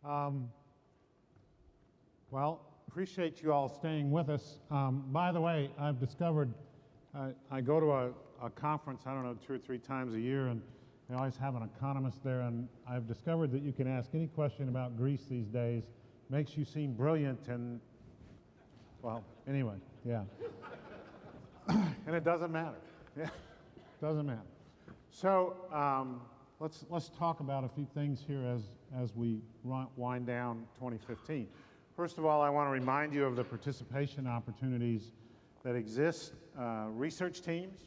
Um, well, appreciate you all staying with us. By the way, I've discovered I go to a conference, I don't know, 2 or 3 times a year, and they always have an economist there, and I've discovered that you can ask any question about Greece these days. Makes you seem brilliant, and, well, anyway, yeah. And it doesn't matter. Yeah, doesn't matter. So let's talk about a few things here as we wind down 2015. First of all, I want to remind you of the participation opportunities that exist. Research teams,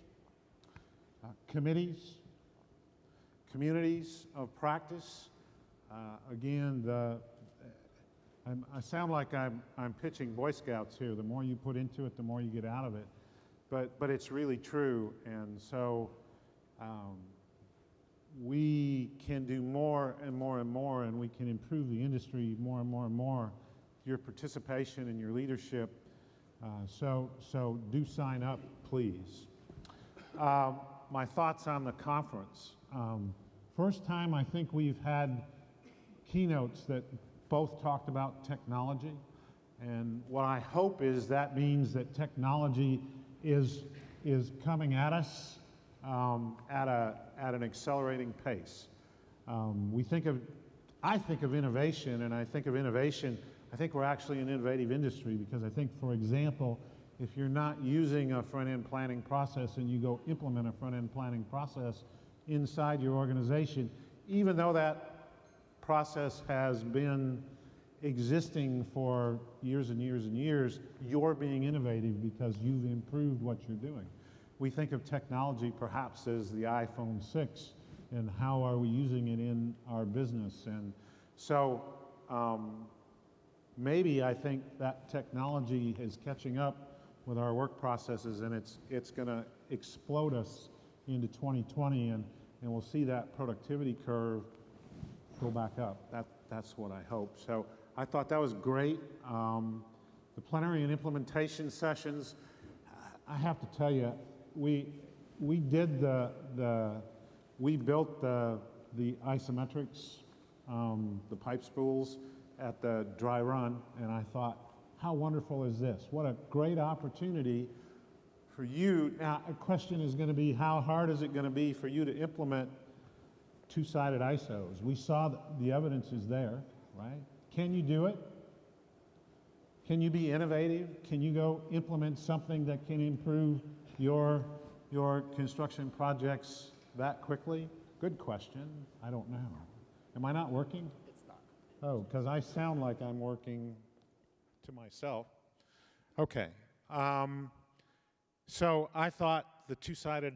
committees, communities of practice. Again, I sound like I'm pitching Boy Scouts here. The more you put into it, the more you get out of it. But it's really true, and so we can do more and more and more, and we can improve the industry more and more and more. Your participation and your leadership. So do sign up, please. My thoughts on the conference. First time I think we've had keynotes that both talked about technology, and what I hope is that means that technology is coming at us at an accelerating pace. I think of innovation, and I think of innovation. I think we're actually an innovative industry because I think, for example, if you're not using a front-end planning process and you go implement a front-end planning process inside your organization, even though that process has been existing for years and years and years, you're being innovative because you've improved what you're doing. We think of technology perhaps as the iPhone 6, and how are we using it in our business? And so maybe I think that technology is catching up with our work processes, and it's going to explode us into 2020, and we'll see that productivity curve go back up. That's what I hope. So I thought that was great. The plenary and implementation sessions, I have to tell you, we built the isometrics, the pipe spools at the dry run, and I thought, how wonderful is this? What a great opportunity for you. Now, a question is going to be, how hard is it going to be for you to implement two-sided ISOs? We saw the evidence is there, right? Can you do it? Can you be innovative? Can you go implement something that can improve your construction projects that quickly? Good question. I don't know. Am I not working? It's not. Oh, because I sound like I'm working to myself. Okay. So I thought the two-sided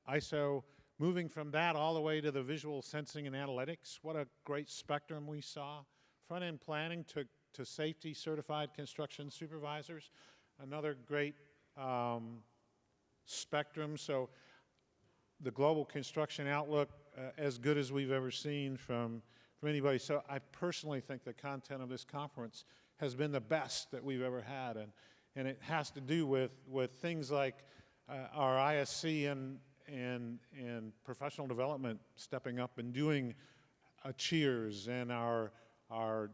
ISO, moving from that all the way to the visual sensing and analytics, what a great spectrum we saw. Front-end planning to safety certified construction supervisors, another great spectrum. So the global construction outlook, as good as we've ever seen from anybody. So I personally think the content of this conference has been the best that we've ever had, and it has to do with things like our ISC and professional development stepping up and doing a cheers, and our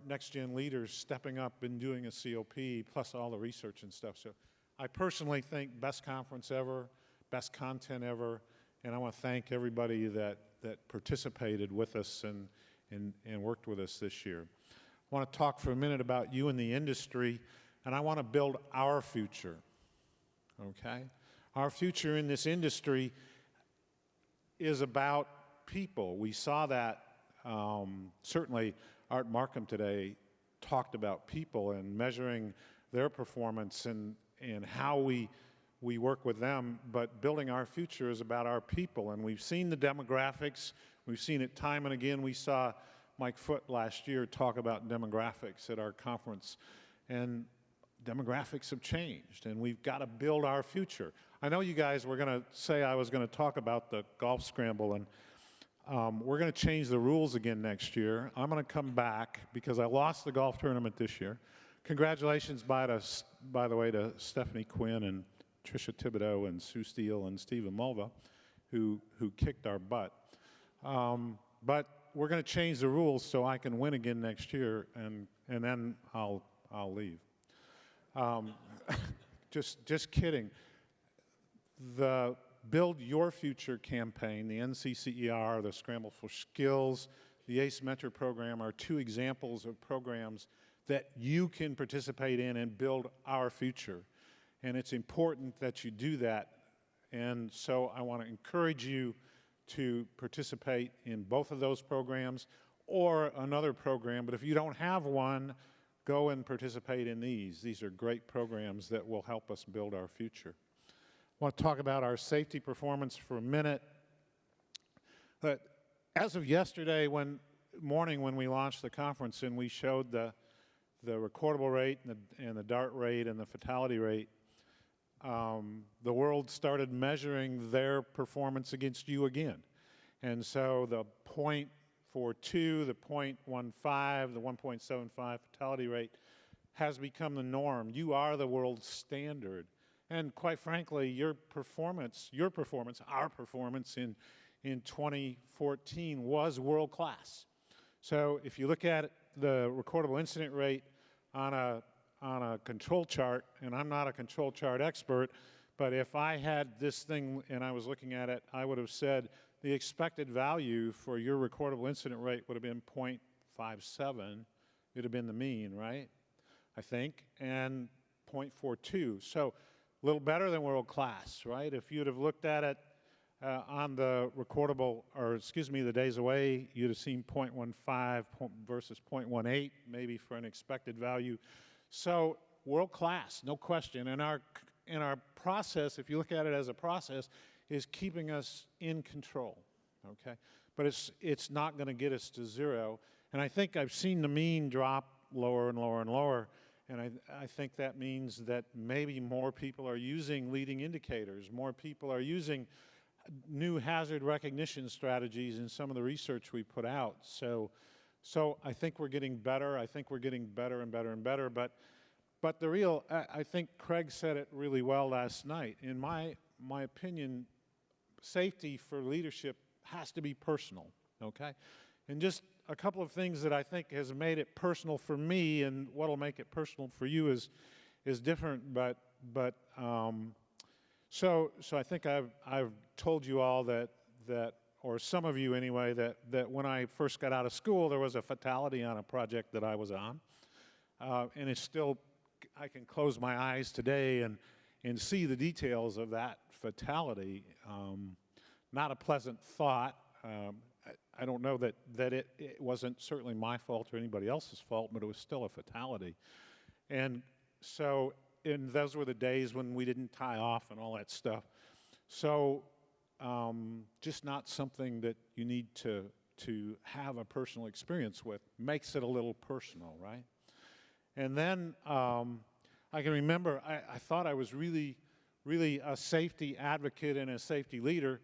next-gen leaders stepping up and doing a COP, plus all the research and stuff. So I personally think best conference ever, best content ever, and I want to thank everybody that participated with us and worked with us this year. I want to talk for a minute about you in the industry, and I want to build our future, okay? Our future in this industry is about people. We saw that, certainly Art Markham today talked about people and measuring their performance and how we work with them, but building our future is about our people. And we've seen the demographics. We've seen it time and again. We saw Mike Foote last year talk about demographics at our conference. And demographics have changed, and we've got to build our future. I know you guys were going to say I was going to talk about the golf scramble, and we're going to change the rules again next year. I'm going to come back because I lost the golf tournament this year. Congratulations, by the way, to Stephanie Quinn and Tricia Thibodeau and Sue Steele and Stephen Mulva, who kicked our butt. But we're going to change the rules so I can win again next year, and then I'll leave. Just kidding. The Build Your Future campaign, the NCCER, the Scramble for Skills, the ACE Mentor program are two examples of programs that you can participate in and build our future. And it's important that you do that. And so I want to encourage you to participate in both of those programs or another program. But if you don't have one, go and participate in these. These are great programs that will help us build our future. I want to talk about our safety performance for a minute. But as of yesterday morning when we launched the conference and we showed the recordable rate and the DART rate and the fatality rate, the world started measuring their performance against you again. And so the 0.42, the 0.15, the 1.75 fatality rate has become the norm. You are the world standard. And quite frankly, our performance in 2014 was world class. So if you look at the recordable incident rate on a control chart, and I'm not a control chart expert, but if I had this thing and I was looking at it, I would have said the expected value for your recordable incident rate would have been 0.57. It would have been the mean, right? I think, and 0.42. So a little better than world class, right? If you'd have looked at it on the recordable, or excuse me, the days away, you'd have seen 0.15 versus 0.18, maybe for an expected value. So world class, no question. And our process, if you look at it as a process, is keeping us in control, okay? But it's not going to get us to zero. And I think I've seen the mean drop lower and lower and lower. And I think that means that maybe more people are using leading indicators. More people are using new hazard recognition strategies in some of the research we put out. So I think we're getting better. I think we're getting better and better and better. But the real, I think Craig said it really well last night. In my opinion, safety for leadership has to be personal, okay? And just a couple of things that I think has made it personal for me, and what'll make it personal for you is different. So I think I've told you all that or some of you anyway, that when I first got out of school, there was a fatality on a project that I was on, and it's still, I can close my eyes today and see the details of that fatality. Not a pleasant thought. I don't know that it wasn't certainly my fault or anybody else's fault, but it was still a fatality. And so, and those were the days when we didn't tie off and all that stuff. So just not something that you need to have a personal experience with. Makes it a little personal, right? And then I can remember I thought I was really a safety advocate and a safety leader.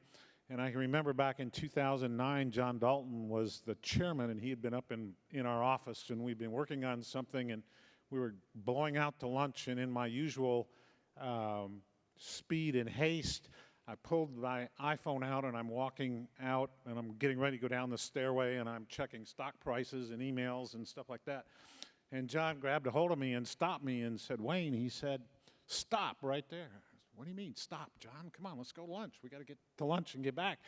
And I can remember back in 2009, John Dalton was the chairman, and he had been up in our office, and we'd been working on something, and we were blowing out to lunch, and in my usual speed and haste, I pulled my iPhone out, and I'm walking out, and I'm getting ready to go down the stairway, and I'm checking stock prices and emails and stuff like that. And John grabbed a hold of me and stopped me and said, "Wayne," he said, "stop right there." What do you mean, stop, John? Come on, let's go to lunch. We got to get to lunch and get back.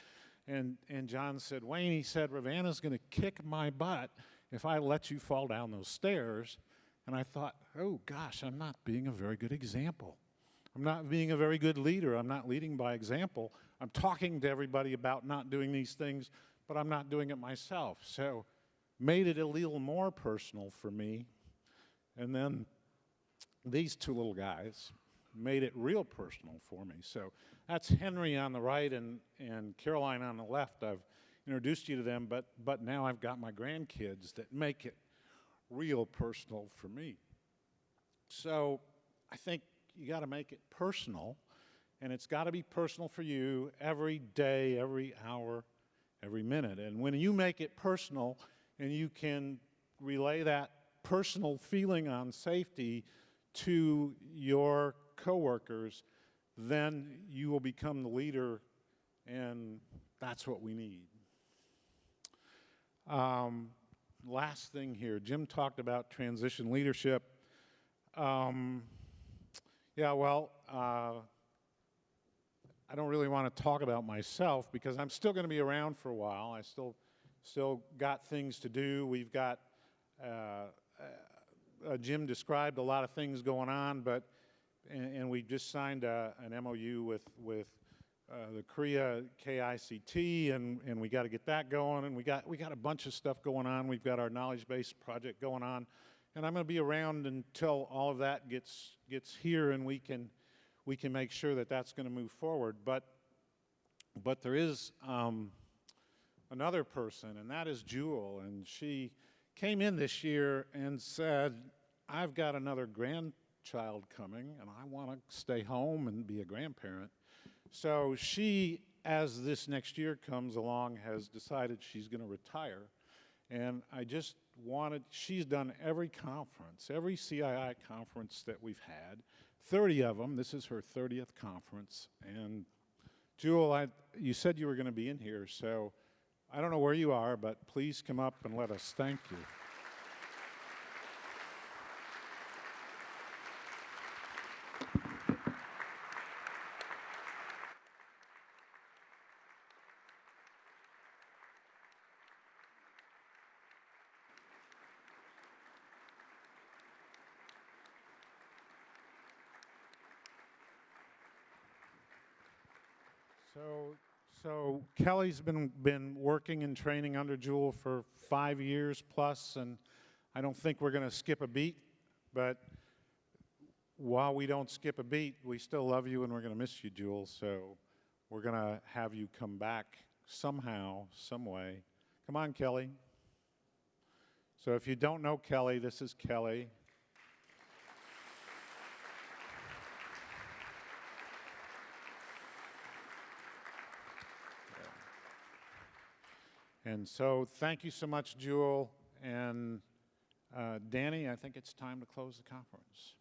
And John said, "Wayne," he said, "Ravanna's going to kick my butt if I let you fall down those stairs." And I thought, oh gosh, I'm not being a very good example. I'm not being a very good leader. I'm not leading by example. I'm talking to everybody about not doing these things, but I'm not doing it myself. So made it a little more personal for me. And then these two little guys made it real personal for me. So that's Henry on the right and Caroline on the left. I've introduced you to them, but now I've got my grandkids that make it real personal for me. So I think you got to make it personal, and it's got to be personal for you every day, every hour, every minute. And when you make it personal and you can relay that personal feeling on safety to your coworkers, then you will become the leader, and that's what we need. Last thing here, Jim talked about transition leadership. Yeah, well, I don't really want to talk about myself because I'm still going to be around for a while. I still got things to do. We've got, Jim described a lot of things going on, and we just signed an MOU with the Korea KICT, and we got to get that going, and we got a bunch of stuff going on. We've got our knowledge base project going on, and I'm going to be around until all of that gets here, and we can make sure that that's going to move forward. But there is another person, and that is Jewel, and she came in this year and said, "I've got another grandchild coming, and I want to stay home and be a grandparent." So she, as this next year comes along, has decided she's going to retire. And I just wanted, she's done every conference, every CII conference that we've had, 30 of them. This is her 30th conference. And Jewel, you said you were going to be in here, so I don't know where you are, but please come up and let us thank you. So Kelly's been working and training under Jewel for 5 years plus, and I don't think we're going to skip a beat. But while we don't skip a beat, we still love you, and we're going to miss you, Jewel. So we're going to have you come back somehow, some way. Come on, Kelly. So if you don't know Kelly, this is Kelly. And so thank you so much, Jewel. And Danny, I think it's time to close the conference.